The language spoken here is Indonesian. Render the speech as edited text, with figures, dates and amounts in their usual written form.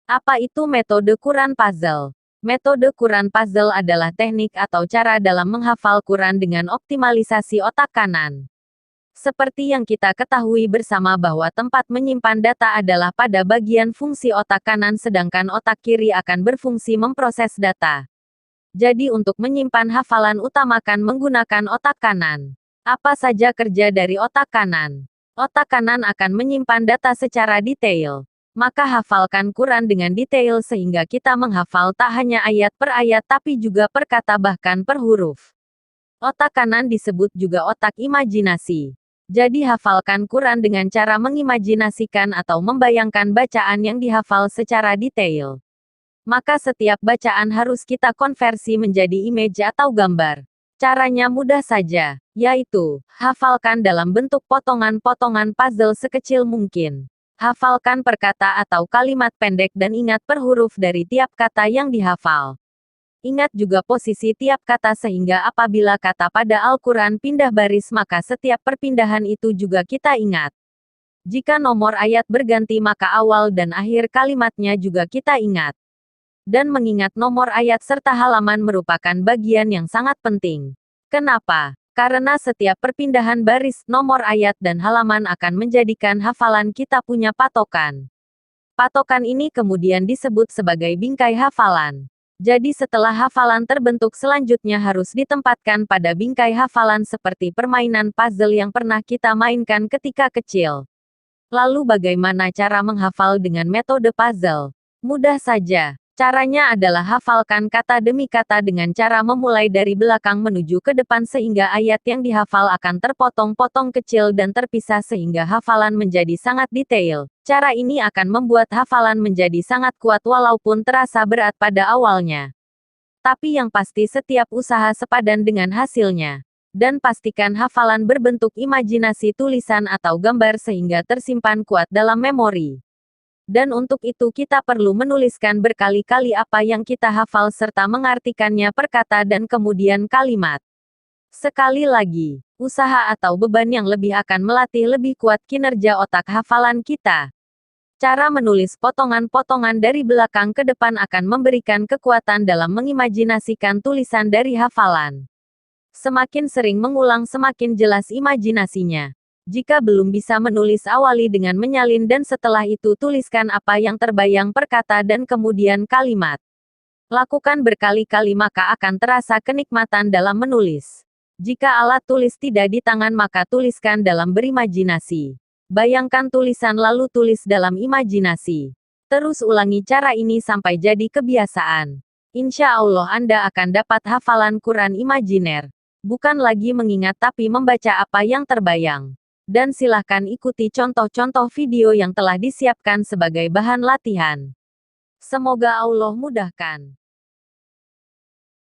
Apa itu metode Quran Puzzle? Metode Quran Puzzle adalah teknik atau cara dalam menghafal Quran dengan optimalisasi otak kanan. Seperti yang kita ketahui bersama bahwa tempat menyimpan data adalah pada bagian fungsi otak kanan sedangkan otak kiri akan berfungsi memproses data. Jadi untuk menyimpan hafalan utamakan menggunakan otak kanan. Apa saja kerja dari otak kanan? Otak kanan akan menyimpan data secara detail. Maka hafalkan Quran dengan detail sehingga kita menghafal tak hanya ayat per ayat tapi juga per kata bahkan per huruf. Otak kanan disebut juga otak imajinasi. Jadi hafalkan Quran dengan cara mengimajinasikan atau membayangkan bacaan yang dihafal secara detail. Maka setiap bacaan harus kita konversi menjadi image atau gambar. Caranya mudah saja, yaitu, hafalkan dalam bentuk potongan-potongan puzzle sekecil mungkin. Hafalkan per kata atau kalimat pendek dan ingat per huruf dari tiap kata yang dihafal. Ingat juga posisi tiap kata sehingga apabila kata pada Al-Quran pindah baris maka setiap perpindahan itu juga kita ingat. Jika nomor ayat berganti maka awal dan akhir kalimatnya juga kita ingat. Dan mengingat nomor ayat serta halaman merupakan bagian yang sangat penting. Kenapa? Karena setiap perpindahan baris, nomor ayat dan halaman akan menjadikan hafalan kita punya patokan. Patokan ini kemudian disebut sebagai bingkai hafalan. Jadi setelah hafalan terbentuk selanjutnya harus ditempatkan pada bingkai hafalan seperti permainan puzzle yang pernah kita mainkan ketika kecil. Lalu bagaimana cara menghafal dengan metode puzzle? Mudah saja. Caranya adalah hafalkan kata demi kata dengan cara memulai dari belakang menuju ke depan sehingga ayat yang dihafal akan terpotong-potong kecil dan terpisah sehingga hafalan menjadi sangat detail. Cara ini akan membuat hafalan menjadi sangat kuat walaupun terasa berat pada awalnya. Tapi yang pasti setiap usaha sepadan dengan hasilnya. Dan pastikan hafalan berbentuk imajinasi tulisan atau gambar sehingga tersimpan kuat dalam memori. Dan untuk itu kita perlu menuliskan berkali-kali apa yang kita hafal serta mengartikannya per kata dan kemudian kalimat. Sekali lagi, usaha atau beban yang lebih akan melatih lebih kuat kinerja otak hafalan kita. Cara menulis potongan-potongan dari belakang ke depan akan memberikan kekuatan dalam mengimajinasikan tulisan dari hafalan. Semakin sering mengulang semakin jelas imajinasinya. Jika belum bisa menulis awali dengan menyalin dan setelah itu tuliskan apa yang terbayang per kata dan kemudian kalimat. Lakukan berkali-kali maka akan terasa kenikmatan dalam menulis. Jika alat tulis tidak di tangan maka tuliskan dalam berimajinasi. Bayangkan tulisan lalu tulis dalam imajinasi. Terus ulangi cara ini sampai jadi kebiasaan. Insya Allah Anda akan dapat hafalan Quran imajiner. Bukan lagi mengingat tapi membaca apa yang terbayang. Dan silahkan ikuti contoh-contoh video yang telah disiapkan sebagai bahan latihan. Semoga Allah mudahkan.